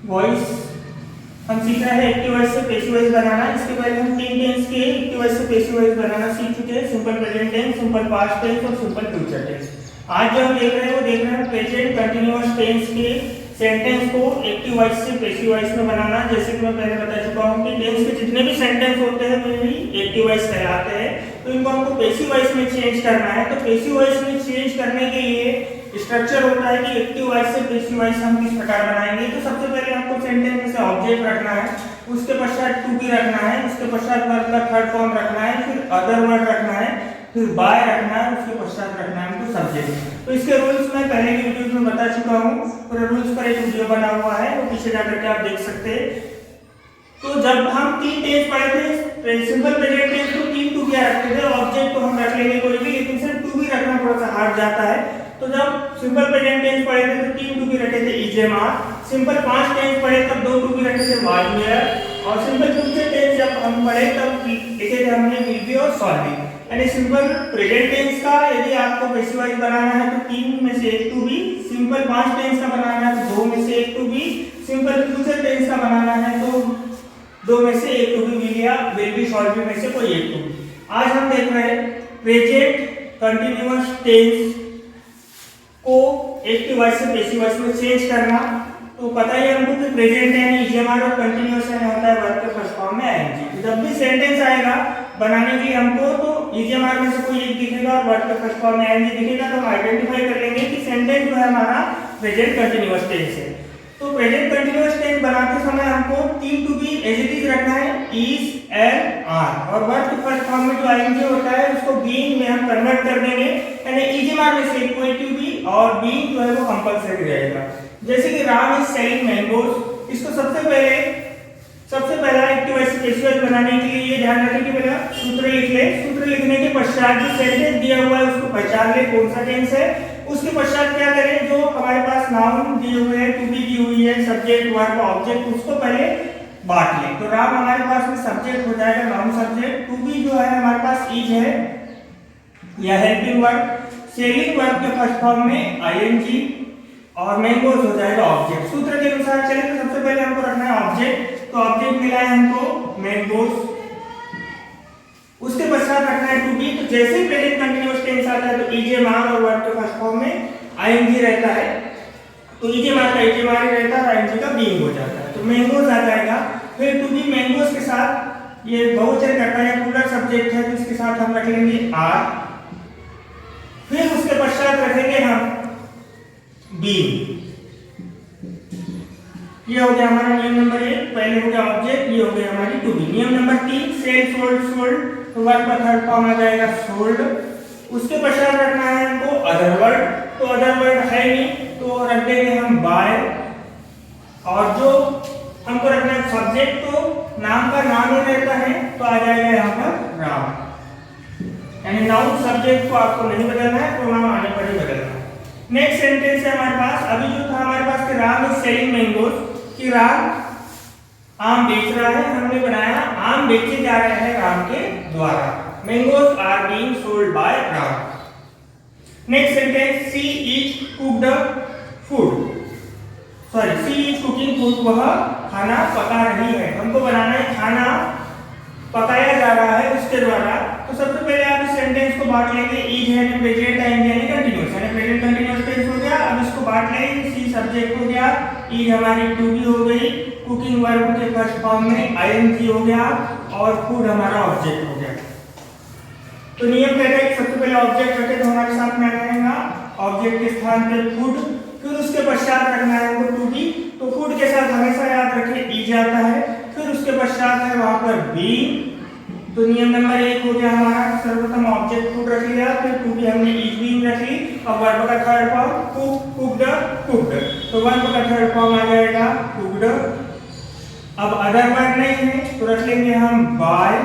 Voice हम सीख रहे हैं एक्टिव वॉइस से पैसिव वॉइस बनाना। इसके पहले हम तीन टेंस के एक्टिव वॉइस से पैसिव वॉइस बनाना सीख चुके हैं, simple present tense, simple past tense और सिंपल फ्यूचर टेंस। आज जो हम देख रहे हैं वो देख रहे हैं प्रेजेंट कंटीन्यूअस टेंस के सेंटेंस को एक्टिव वॉइस से पैसिव वॉइस में बनाना। जैसे कि मैं पहले बता चुका हूँ कि टेंस के जितने भी सेंटेंस होते हैं वे ही एक्टिव वॉइस कहलाते हैं, तो इनको हमको पैसिव वॉइस में चेंज करना है। तो पैसिव वॉइस में चेंज करने के लिए स्ट्रक्चर होता है कि एक्टिव वॉइस से पैसिव वॉइस हम किस प्रकार बनाएंगे। तो सबसे पहले आपको सेंटेंस में से ऑब्जेक्ट रखना है, उसके पश्चात टू बी रखना है, उसके पश्चात वर्ब का थर्ड फॉर्म रखना है, फिर अदर वर्ड रखना है, फिर बाय रखना है, उसके पश्चात रखना है हमको सब्जेक्ट। तो इसके रूल्स मैं पहले की वीडियोस में बता चुका हूँ, पूरे रूल्स पर एक वीडियो बना हुआ है, वो पीछे जाकर के आप देख सकते हैं। तो जब हम तीन टेंस पढ़े थे, सिंपल प्रेजेंट टेंस तो तीन टू बी रखते थे, ऑब्जेक्ट तो हम रख लेंगे कोई भी, लेकिन सिर्फ टू बी रखना थोड़ा सा हार्ड जाता है। तो जब सिंपल प्रेजेंट टेंस पढ़े थे तो तीन टू बी रखे थे इजेमार, सिंपल पास्ट टेंस पढ़े तब दो टू बी रखे थे वाज वेयर, और सिंपल फ्यूचर टेंस जब हम पढ़े तब लिखे थे हमने विल बी और शॉल बी। यानी सिंपल प्रेजेंट टेंस का यदि आपको पैसिव वॉइस बनाना है तो तीन में से एक to be, simple past tense का बनाना है तो दो में से एक to be, simple future tense का बनाना है तो दो में से एक टू बी विल या विल बी शॉल बी में से कोई एक टू बी। आज हम देख रहे हैं प्रेजेंट कंटीन्यूअस टेंस को एक्टिव वॉइस से पैसिव वॉइस में चेंज करना। तो पता ही हमको कि प्रेजेंट यानी इजेमार और कंटीन्यूअस यानी होता है वर्ब के फर्स्ट फॉर्म में आईएनजी। जब भी सेंटेंस आएगा बनाने के लिए हमको तो इजेमार में से कोई एक दिखेगा और वर्ब के फर्स्ट फॉर्म में आईएनजी दिखेगा, तो हम आइडेंटिफाई कर लेंगे कि सेंटेंस जो है हमारा प्रेजेंट कंटीन्यूअस टेंस है। तो प्रेजेंट कंटीन्यूअस टेंस बनाते समय हमको तीन to be as it is रखना है, इज, एम, आर, और वर्ब के फर्स्ट फॉर्म में जो आईएनजी होता है उसको बीइंग में हम कन्वर्ट कर देंगे, यानी इजेमार में से कोई टू बी और बीइंग जो है वो कंपलसरी रहेगा। जैसे कि राम इज सेलिंग मैंगोज, इसको सबसे पहला एक्टिव वॉइस से पैसिव वॉइस बनाने के लिए ये ध्यान रखें कि पहला सूत्र लिख ले, सूत्र लिखने के पश्चात जो सेंटेंस दिया हुआ है उसको पहचान ले कौन सा टेंस है। उसके पश्चात क्या करें, जो हमारे पास नाउन दिए हुए हैं, टू बी दी हुई है, सब्जेक्ट, वर्ब, ऑब्जेक्ट, उसको पहले बांट लें। तो राम हमारे पास में सब्जेक्ट हो जाएगा, नाउन सब्जेक्ट, टू बी जो है हमारे पास इज है या हेल्पिंग वर्ब, सेलिंग वर्ब के फर्स्ट फॉर्म में आईएनजी, और मैंगोज हो जाएगा ऑब्जेक्ट। सूत्र के अनुसार चले तो सबसे पहले हमको रखना है ऑब्जेक्ट, तो ऑब्जेक्ट मिला है हमको मैंगोज, उसके पश्चात रखना है टू बी। तो जैसे ही प्रेजेंट कंटीन्यूअस टेंस आता है तो इजेमार और वर्ब के फर्स्ट फॉर्म में आईएनजी रहता है, तो इजेमार का इजेमार ही रहता है और आईएनजी का बीइंग हो जाता है, तो मैंगोज आ जाएगा। फिर टू बी मैंगोज के साथ ये बहुवचन करता है, प्लूरल सब्जेक्ट है, तो इसके साथ हम रख लेंगे आर, फिर उसके पश्चात रखेंगे हम बीइंग। ये हो गया हमारा नियम नंबर 1, पहले हो गया ऑब्जेक्ट, ये हो गया हमारी टू बी। नियम नंबर 3, सेल, सोल्ड, तो वर्ब का थर्ड फॉर्म आ जाएगा सोल्ड, उसके पश्चात रखना है हमको अदर वर्ड, तो अदर वर्ड है नहीं तो रख देंगे हम बाय, और जो हमको रखना है सब्जेक्ट, तो नाम का नाम ही रहता है तो आ जाएगा यहाँ पर राम, यानी नाउन सब्जेक्ट को आपको नहीं बदलना है, प्रोनाउन आने पर ही बदलना है। नेक्स्ट सेंटेंस है हमारे पास, अभी जो था हमारे पास कि राम इज सेलिंग मैंगोज, कि राम आम बेच रहा है, हमने बनाया आम बेचे जा रहे हैं राम के द्वारा, mangoes are being sold by Ram. Next sentence, she is cooked food, sorry she is cooking food, वह खाना पका रही है, हमको बनाना है खाना पकाया जा रहा है उसके द्वारा। तो सबसे पहले आप इस सेंटेंस को बांट लेंगे, इज है प्रेजेंट टाइम यानी कंटीन्यूअस, यानी प्रेजेंट कंटीन्यूअस टेंस हो गया। अब इसको बांट लेंगे, सी सब्जेक्ट हो गया, इज हमारी टू बी हो गई, कुकिंग वर्ब के फर्स्ट फॉर्म में आईएनजी हो गया, और फूड हमारा ऑब्जेक्ट हो गया। तो नियम कहता है कि सबसे पहले ऑब्जेक्ट रखे तो हमारे साथ में आएगा ऑब्जेक्ट के स्थान पे फूड, फिर उसके पश्चात रखना है हमको टू बी, तो फूड के साथ हमेशा याद रखें इज आता है, फिर उसके पश्चात है वहां पर बी। तो नियम नंबर 1 हो गया हमारा, सर्वप्रथम ऑब्जेक्ट फूड रख लिया, फिर टू बी हमने इज बीइंग रख ली, और वर्ब का थर्ड फॉर्म कुक्ड, तो वर्ब का थर्ड फॉर्म आ जाएगा कुक्ड। अब अदर वर्ड नहीं है तो रख लेंगे हम बाय।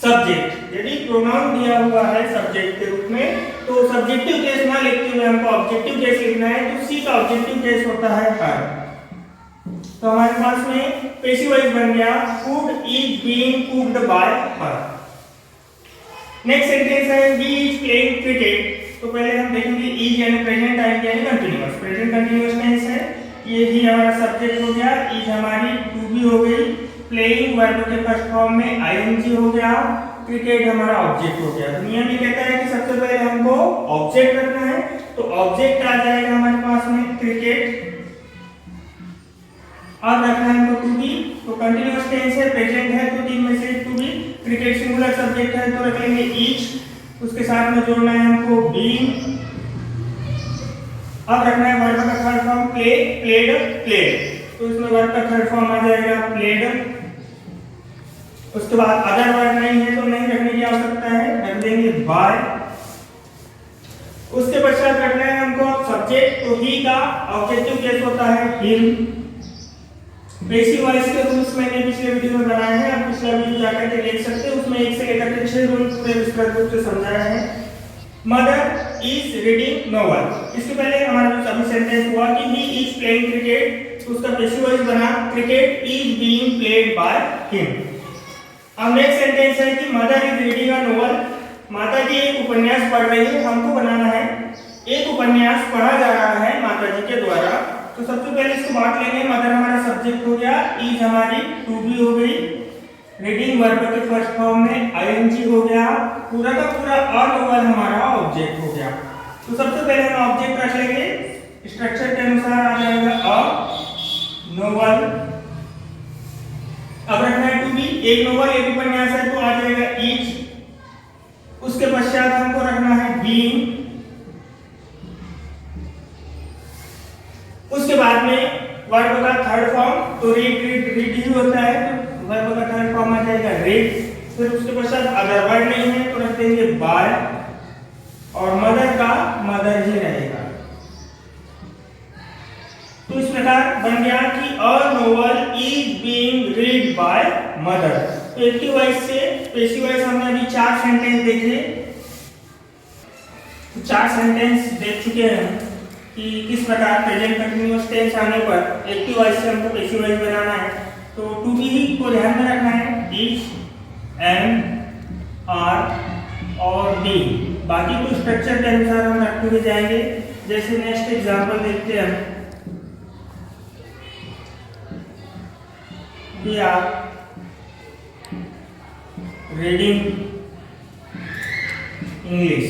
सब्जेक्ट, यदि प्रोनाउन दिया हुआ है सब्जेक्ट के रूप में तो सब्जेक्टिव केस ना लिखते हुए हमको ऑब्जेक्टिव केस लिखना है, तो सी का ऑब्जेक्टिव केस होता है हर। तो हमारे पास में पैसिव वॉइस बन गया, food is being cooked bye her. Next sentence है, ही इज प्लेइंग क्रिकेट, तो पहले हम देखेंगे इज यानी प्रेजेंट टाइम यानी कंटीन्यूअस, प्रेजेंट कंटीन्यूअस टेंस है, ये ही हमारा सब्जेक्ट हो गया, इज हमारी टू बी हो गई, प्लेइंग वर्ब के फर्स्ट फॉर्म में आईएनजी हो गया, क्रिकेट हमारा ऑब्जेक्ट हो गया। तो नियम ये कहता है कि सबसे पहले हमको ऑब्जेक्ट रखना है, तो ऑब्जेक्ट आ जाएगा हमारे पास में क्रिकेट। अब रखना है हमको टू बी, तो कंटीन्यूअस टेंस है, प्रेजेंट है, तो तीन में से to be, cricket singular subject है तो रख लेंगे ईच, उसके साथ में जोड़ना है हमको बीइंग। अब रखना है वर्ब का third form play, played, played, तो इसमें वर्ब का थर्ड फॉर्म आ जाएगा प्लेड। उसके बाद अदर वर्ड नहीं है तो नहीं रखने की आवश्यकता है, रख देंगे बाय। उसके पश्चात रखना है हमको सब्जेक्ट, तो ही का ऑब्जेक्टिव केस होता है हिम। बेसिक वॉइस के रूल्स मैंने पिछले वीडियो में बनाए हैं, आप पिछला वीडियो जाकर के देख सकते हैं, उसमें 1 से लेकर के 6 रूल पूरे विस्तृत रूप से समझाया है। मदर इज रीडिंग नोवेल, इसके पहले हमारा जो सभी सेंटेंस हुआ कि ही इज प्लेइंग क्रिकेट, उसका पैसिव वॉइस बना cricket is being played by him. अब नेक्स्ट सेंटेंस है कि mother is reading a novel, माता जी एक उपन्यास पढ़ रही है, हमको बनाना है एक उपन्यास पढ़ा जा रहा है माता जी के द्वारा। तो सबसे पहले इसको बांट लेंगे, मदर हमारा सब्जेक्ट हो गया, इज हमारी टू बी हो गई, रीडिंग वर्ब के फर्स्ट फॉर्म में आईएनजी हो गया, पूरा का पूरा अ नोवेल हमारा ऑब्जेक्ट हो गया। तो सबसे पहले हम ऑब्जेक्ट रख लेंगे, स्ट्रक्चर के अनुसार आ जाएगा अ नोवेल। अब रखना है टू बी, एक नोवेल एक उपन्यास है तो आ जाएगा इज। उसके पश्चात हमको रखना है बीइंग। उसके बाद में वर्ब का थर्ड फॉर्म, तो रीड रीड रीड ही होता है, तो वर्ब का थर्ड फॉर्म आ जाएगा रीड। फिर उसके पश्चात अदर वर्ड नहीं है तो रख देंगे बाय, और मदर का मदर ही रहेगा। तो इस प्रकार बन गया कि अ novel is being read by mother. तो एक्टिव वॉइस से पैसिव वॉइस हमने अभी 4 सेंटेंस देखे, तो 4 सेंटेंस देख चुके हैं कि किस प्रकार प्रेजेंट कंटीन्यूअस टेंस आने पर एक्टिव वॉइस से हमको पैसिव वॉइस बनाना है। तो टू बी को ध्यान में रखना है, इज, एम, आर और बी, बाकी को स्ट्रक्चर के अनुसार हम रखते हुए जाएंगे। जैसे नेक्स्ट एग्जांपल देखते हैं, वी आर रीडिंग इंग्लिश,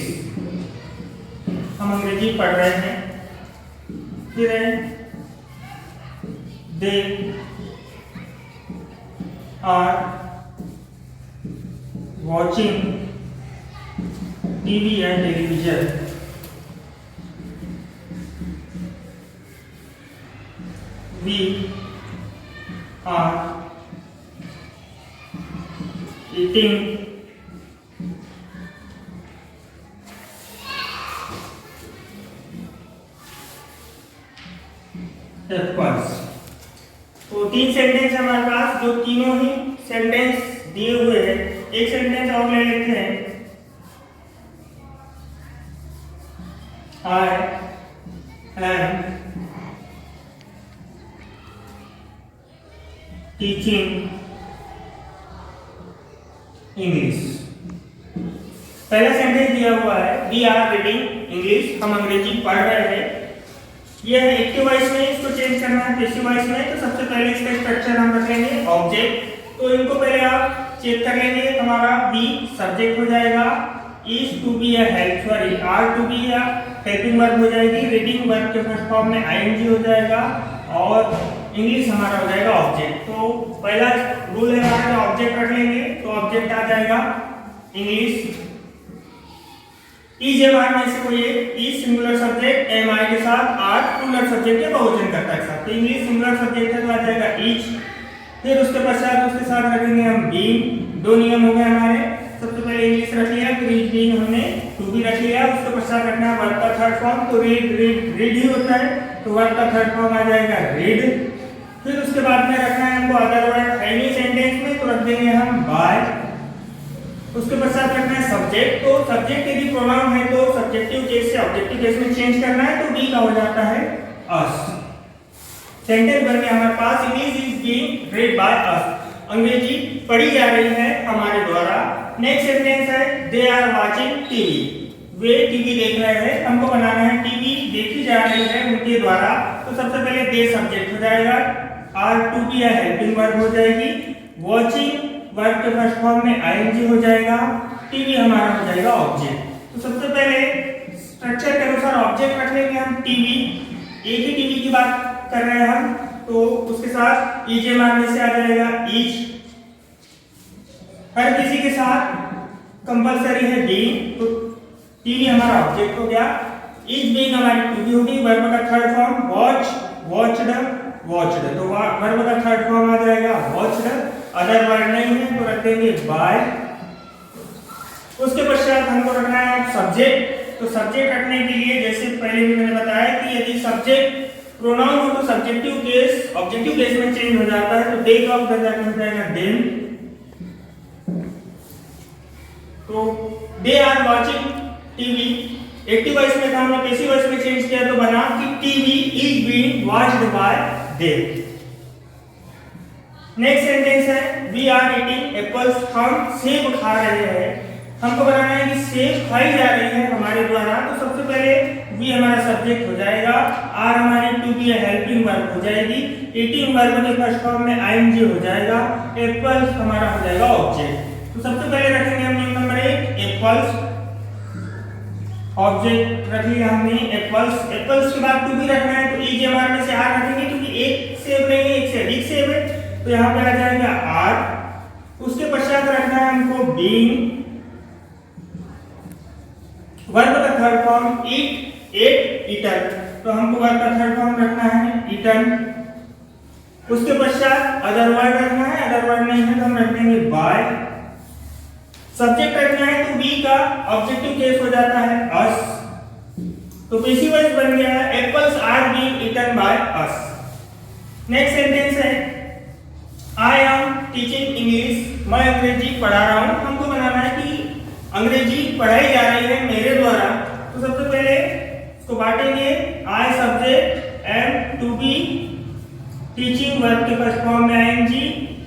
हम अंग्रेजी पढ़ रहे हैं। फिर है they are watching TV and television. We are eating apples. तो 3 सेंटेंस हमारे पास, जो तीनों ही सेंटेंस दिए हुए हैं। एक सेंटेंस और ले लेते हैं, आई एम टीचिंग इंग्लिश। पहला सेंटेंस दिया हुआ है वी आर रीडिंग इंग्लिश, हम अंग्रेजी पढ़ रहे हैं। ये है एक्टिव वॉइस में, इसको चेंज करना है पैसिव वॉइस में। तो सबसे पहले इसका स्ट्रक्चर हम रख लेंगे ऑब्जेक्ट, तो इनको पहले आप चेक कर लेंगे। हमारा बी सब्जेक्ट हो जाएगा, इज टू बी या help, sorry are to be या हेल्पिंग वर्ब हो जाएगी, रीडिंग वर्ब के फर्स्ट फॉर्म में आईएनजी हो जाएगा, और इंग्लिश हमारा हो जाएगा ऑब्जेक्ट। तो पहला रूल है हमारा, ऑब्जेक्ट रख लेंगे तो ऑब्जेक्ट आ जाएगा इंग्लिश। इज एम आर में से कोई एक, इज सिंगुलर सब्जेक्ट, एम आई के साथ, आर प्लूरल सब्जेक्ट के बहुवचन कर्ता के साथ। तो इंग्लिश सिंगुलर सब्जेक्ट है तो आ जाएगा इज। फिर उसके पश्चात उसके साथ रखेंगे हम बीइंग। 2 नियम हो गए हमारे, सबसे पहले इंग्लिश रख लिया, फिर इज बीइंग हमने टू बी रख लिया। उसके पश्चात रखना है वर्ब का थर्ड फॉर्म, तो रीड रीड रीड ही होता है, तो वर्ब का थर्ड फॉर्म आ जाएगा रीड। फिर उसके बाद में रखना है हमको अदर वर्ड एनी सेंटेंस में, तो रख देंगे हम बाय। उसके पश्चात रखना है सब्जेक्ट, तो सब्जेक्ट यदि प्रोनाउन है तो सब्जेक्टिव केस से ऑब्जेक्टिव केस में चेंज करना है, तो बी का हो जाता है अस। सेंटेंस बन गया हमारे पास, English is being read by us, अंग्रेजी पढ़ी जा रही है हमारे द्वारा। नेक्स्ट सेंटेंस है दे आर वाचिंग टीवी, वे टीवी देख रहे हैं, हमको बनाना है टीवी देखी जा रही है उनके द्वारा। तो सबसे पहले दे सब्जेक्ट हो जाएगा, आर टू बी या हेल्पिंग वर्ब हो जाएगी, वॉचिंग वर्ब के फर्स्ट फॉर्म में आईएनजी हो जाएगा, टीवी हमारा हो जाएगा ऑब्जेक्ट। तो सबसे पहले स्ट्रक्चर के अनुसार ऑब्जेक्ट रख लेंगे हम टीवी, एक ही टीवी की बात कर रहे हैं हम, तो उसके साथ ईजे मारने से आ जाएगा ईच। हर किसी के साथ कंपलसरी है बीइंग, तो टीवी हमारा ऑब्जेक्ट हो गया, इज बीइंग हमारी टीवी होगी, वर्ब का third form watch, watched, watched, तो वर्ब का थर्ड फॉर्म आ जाएगा वॉच्ड। अदर वर्ड नहीं है तो रख देंगे बाय। उसके पश्चात हमको रखना है सब्जेक्ट, तो सब्जेक्ट रखने के लिए जैसे पहले भी मैंने बताया कि यदि सब्जेक्ट प्रोनाउन हो तो सब्जेक्टिव केस ऑब्जेक्टिव केस में चेंज हो जाता है, तो दे का हो जाएगा देम। तो they are watching TV, active voice में था, हमने पैसिव वॉइस में चेंज किया तो बना कि TV is being watched bye them. Next sentence है वी आर ईटिंग एप्पल्स, हम सेब खा रहे हैं। हमको बताना है कि सेब खाई जा रही है हमारे द्वारा, तो सबसे पहले वी हमारा सब्जेक्ट हो जाएगा, आर हमारी टू बी हेल्पिंग वर्ब हो जाएगी, ईटिंग वर्ब के फर्स्ट फॉर्म में आईएनजी हो जाएगा, एप्पल्स हमारा हो जाएगा ऑब्जेक्ट। तो सबसे पहले रखेंगे हम नियम नंबर 1 एप्पल्स, ऑब्जेक्ट रख लिया हमने एप्पल्स। एप्पल्स के बाद टू बी रखना है तो ईजे मारने से आर रखेंगे, क्योंकि एक सेब नहीं है, एक से अधिक सेब है, तो यहाँ पे आ जाएगा आर। उसके पश्चात रखना है हमको बीइंग, वर्ब का थर्ड फॉर्म ईट, एट, ईटन, तो हमको वर्ब का थर्ड फॉर्म रखना है ईटन। उसके पश्चात अदर वर्ड रखना है, अदर वर्ड नहीं है तो हम रख देंगे बाय। सब्जेक्ट रखना है तो बी का ऑब्जेक्टिव केस हो जाता है अस, तो पैसिव वॉइस बन गया है apples are being eaten by us. Next sentence है आई एम टीचिंग इंग्लिश, मैं अंग्रेजी पढ़ा रहा हूं। हमको बनाना है कि अंग्रेजी पढ़ाई जा रही है मेरे द्वारा, तो सबसे पहले इसको बांटेंगे, I subject, am to be, teaching verb के फर्स्ट फॉर्म में आईएनजी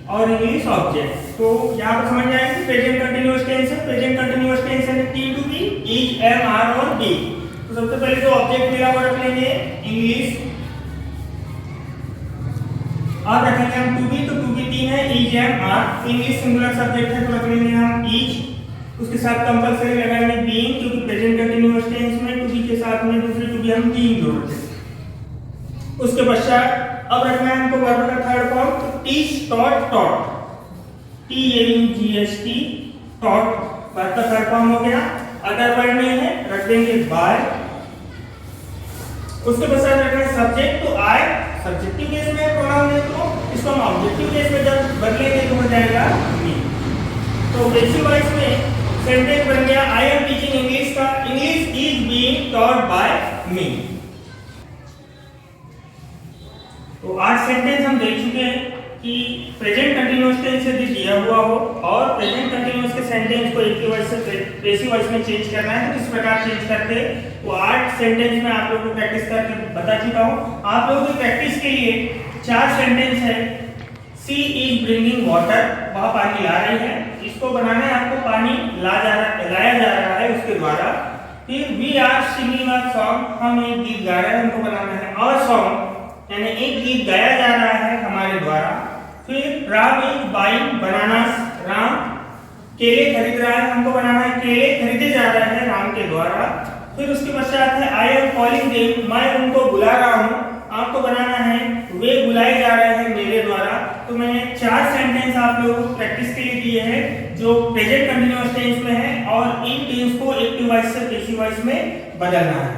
और इंग्लिश ऑब्जेक्ट। तो यहाँ पर समझ जाएंगे प्रेजेंट कंटीन्यूअस टेंस है, प्रेजेंट कंटीन्यूअस टेंस है टी to be, is, am, are और बी। तो सबसे पहले जो ऑब्जेक्ट मिला वो रख लेंगे इंग्लिश, और रखेंगे हम टू बी, तो टू बी 3 है, is, am, are, English singular subject है तो रख लेंगे हम इज। उसके साथ कंपलसरी लगाएंगे बीइंग, क्योंकि प्रेजेंट कंटीन्यूअस टेंस में टू बी के साथ में दूसरे टू बी हम बीइंग जोड़ते। उसके पश्चात अब रखना है हमको वर्ब का थर्ड फॉर्म, तो teach, taught, taught, T A you G S T, taught verb का थर्ड फॉर्म हो गया। अदर वर्ड नहीं है रख देंगे बाय। उसके पश्चात रखना है सब्जेक्ट, तो आई सब्जेक्टिव केस में प्रोनाउन है तो इसको हम ऑब्जेक्टिव केस में जब बदलेंगे तो हो जाएगा मी। तो पैसिव वॉइस में सेंटेंस बन गया आई एम टीचिंग इंग्लिश का, English is being taught by me. तो आज सेंटेंस हम देख चुके हैं कि प्रेजेंट कंटीन्यूअस टेंस यदि दिया हुआ हो और प्रेजेंट कंटीन्यूअस के सेंटेंस को एक्टिव वॉइस से पैसिव वॉइस में चेंज करना है तो किस प्रकार चेंज करते हैं, वो 8 सेंटेंस में आप लोगों को प्रैक्टिस करके बता चुका हूं। आप लोगों की प्रैक्टिस के लिए 4 सेंटेंस है। सी इज ब्रिंगिंग वाटर, वह पानी ला रही है, इसको बनाना है आपको, पानी लाया जा रहा है उसके द्वारा। फिर we are singing a song, हम एक गीत गा रहे हैं, हमको बनाना है अ सॉन्ग, यानी एक गीत गाया जा रहा है हमारे द्वारा। फिर Ram is buying bananas, Ram केले खरीद रहा है, हमको बनाना है केले खरीदे जा रहे हैं राम के द्वारा। फिर उसके पश्चात है आई एम कॉलिंग देम, मैं उनको बुला रहा हूँ, आपको बनाना है वे बुलाए जा रहे हैं मेरे द्वारा। तो मैंने 4 सेंटेंस आप लोगों को प्रैक्टिस के लिए दिए हैं जो प्रेजेंट कंटीन्यूअस टेंस में है और इन टेंस को एक्टिव वॉइस से पैसिव वॉइस में बदलना है।